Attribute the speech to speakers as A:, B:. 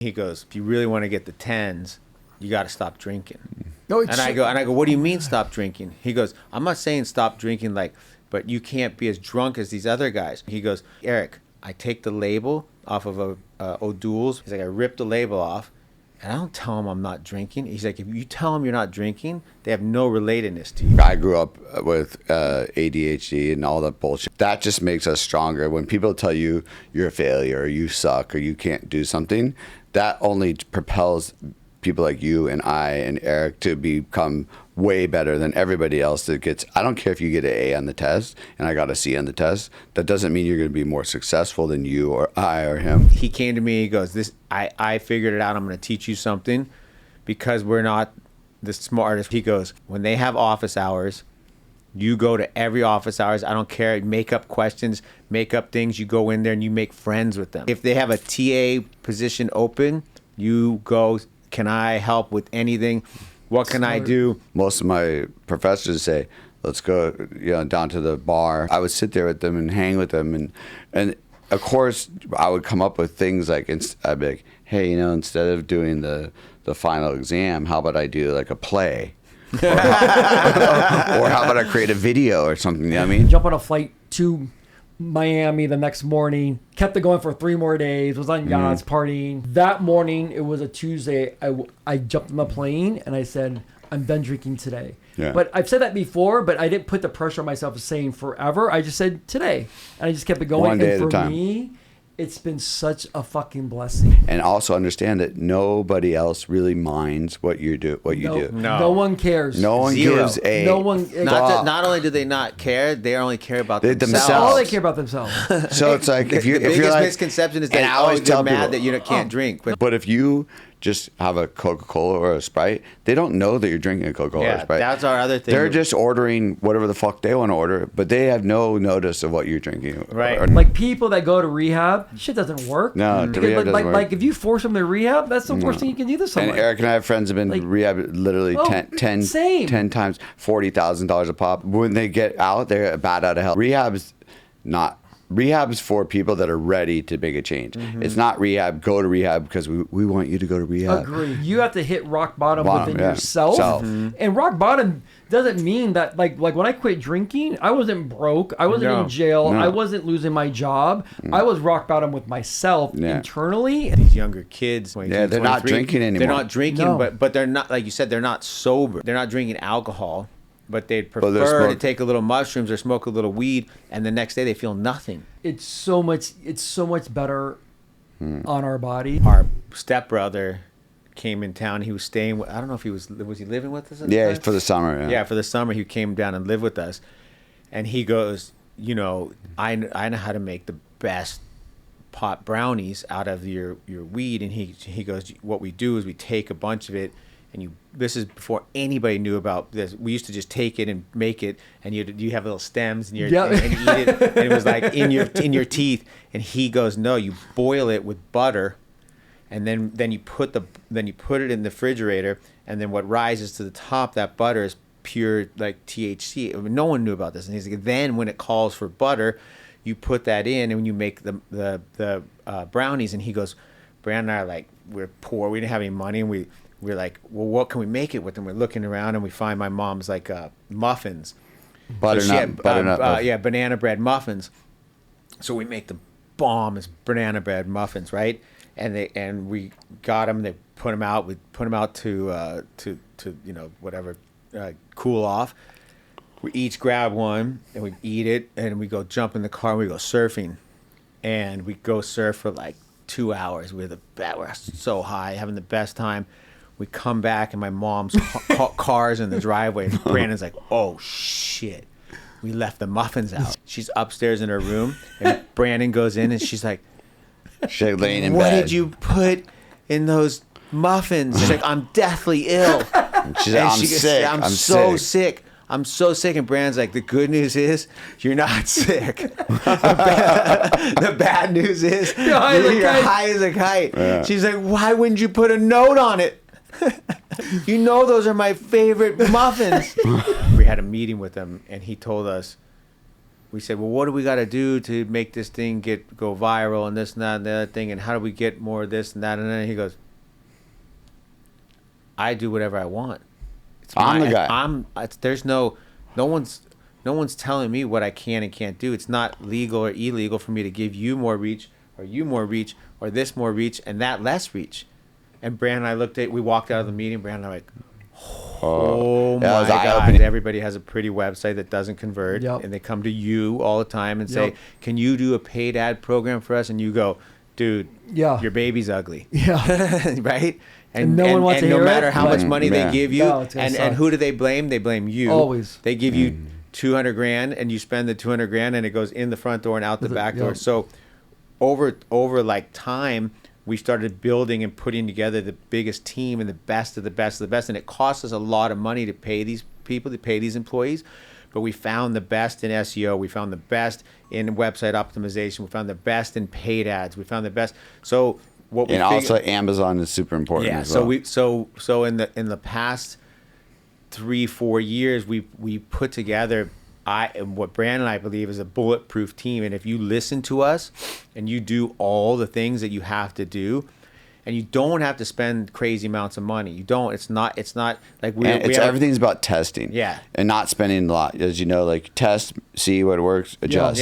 A: He goes, if you really want to get the tens, you got to stop drinking.
B: No,
A: and I go, what do you mean stop drinking? He goes, I'm not saying stop drinking, like, but you can't be as drunk as these other guys. He goes, Eric, I take the label off of O'Doul's. He's like, I rip the label off, and I don't tell him I'm not drinking. He's like, if you tell them you're not drinking, they have no relatedness to you.
C: I grew up with ADHD and all that bullshit. That just makes us stronger. When people tell you you're a failure or you suck or you can't do something, that only propels people like you and I and Eric to become way better than everybody else that gets. I don't care if you get an A on the test and I got a C on the test. That doesn't mean you're going to be more successful than you or I or him.
A: He came to me, he goes, I figured it out. I'm going to teach you something because we're not the smartest. He goes, when they have office hours, you go to every office hours. I don't care. Make up questions, make up things. You go in there and you make friends with them. If they have a TA position open, you go, can I help with anything? What can I do?
C: Most of my professors say, let's go down to the bar. I would sit there with them and hang with them. And of course, I would come up with things like, I'd be like, hey, instead of doing the final exam, how about I do like a play? or how about I create a video or something, you know what I mean?
B: Jump on a flight to Miami the next morning, kept it going for 3 more days, was on yachts, partying. That morning, it was a Tuesday, I jumped on the plane and I said, I'm done drinking today. Yeah. But I've said that before, but I didn't put the pressure on myself of saying forever. I just said today. And I just kept it going.
C: One day
B: and
C: at a time.
B: For me, it's been such a fucking blessing.
C: And also understand that nobody else really minds what you do.
B: No one cares.
C: No one gives a.
B: No one.
A: Not only do they not care, they only care about themselves.
B: All they care about themselves.
C: So it's like if you're
A: biggest
C: like,
A: misconception is that they're mad that you can't drink.
C: But if you just have a Coca-Cola or a Sprite, they don't know that you're drinking a Coca-Cola or a Sprite.
A: That's our other thing.
C: They're just ordering whatever the fuck they want to order, but they have no notice of what you're drinking.
A: Right.
B: Like people that go to rehab, shit doesn't work.
C: No, the rehab doesn't work.
B: Like if you force them to rehab, that's the worst thing you can do to someone.
C: And Eric and I have friends who have been rehab literally 10 times, $40,000 a pop. When they get out, they're bad out of hell. Rehab's for people that are ready to make a change. Mm-hmm. It's not rehab, go to rehab because we want you to go to rehab.
B: Agree. You have to hit rock bottom within yourself. Mm-hmm. And rock bottom doesn't mean that, like when I quit drinking, I wasn't broke. I wasn't in jail. I wasn't losing my job. I was rock bottom with myself internally.
A: These younger kids,
C: they're not drinking anymore.
A: They're not drinking, but they're not, like you said, they're not sober. They're not drinking alcohol. But they'd prefer to take a little mushrooms or smoke a little weed, and the next day they feel nothing.
B: It's so much better on our body.
A: Our stepbrother came in town. He was staying. I don't know if he was he living with us?
C: Yeah, for the summer.
A: Yeah, for the summer he came down and lived with us, and he goes, I know how to make the best pot brownies out of your weed, and he goes, what we do is we take a bunch of it. And this is before anybody knew about this. We used to just take it and make it, and you have little stems, and and you eat it, and it was like in your teeth. And he goes, no, you boil it with butter, and then you put it in the refrigerator, and then what rises to the top, that butter is pure like THC. I mean, no one knew about this, and he's like, then when it calls for butter, you put that in, and when you make the brownies, and he goes, Branden and I are like, we're poor, we didn't have any money, and we're like, well, what can we make it with? And we're looking around, and we find my mom's like muffins, banana bread muffins. So we make the bombest banana bread muffins, right? And we got them. They put them out. We put them out to whatever, cool off. We each grab one and we eat it, and we go jump in the car and we go surfing, and we go surf for like 2 hours. We're so high, having the best time. We come back, and my mom's car's in the driveway. And Branden's like, oh, shit. We left the muffins out. She's upstairs in her room, and Branden goes in, and she's like,
C: laying in
A: what
C: bed.
A: Did you put in those muffins? She's like, I'm deathly ill.
C: She's like, I'm sick.
A: I'm so sick. I'm so sick. And Brandon's like, the good news is you're not sick. The bad news is you're high as a kite. Yeah. She's like, why wouldn't you put a note on it? Those are my favorite muffins. We had a meeting with him, and he told us, we said, well, what do we got to do to make this thing go viral and this and that and the other thing, and how do we get more of this and that? And then he goes, I do whatever I want.
C: I'm the guy.
A: There's no one's telling me what I can and can't do. It's not legal or illegal for me to give you more reach or you more reach or this more reach and that less reach. And Branden and I we walked out of the meeting, Branden and I were like, oh my God. Everybody has a pretty website that doesn't convert.
B: Yep.
A: And they come to you all the time and say, can you do a paid ad program for us? And you go, dude, your baby's ugly.
B: Yeah.
A: Right?
B: And no one wants to hear it.
A: No matter how much money they give you,
B: No,
A: and who do they blame? They blame you.
B: Always.
A: They give you $200,000 and you spend the $200,000 and it goes in the front door and out the back door. So over like time, we started building and putting together the biggest team and the best of the best of the best. And it cost us a lot of money to pay these people, to pay these employees. But we found the best in SEO. We found the best in website optimization. We found the best in paid ads. We found the best. So what we
C: also Amazon is super important.
A: Yeah.
C: As well.
A: So in the past 3-4 years, we put together what Branden and I believe is a bulletproof team. And if you listen to us and you do all the things that you have to do, and you don't have to spend crazy amounts of money. You don't. It's not like
C: everything's about testing.
A: Yeah.
C: And not spending a lot. As you know, like test, see what works, adjust.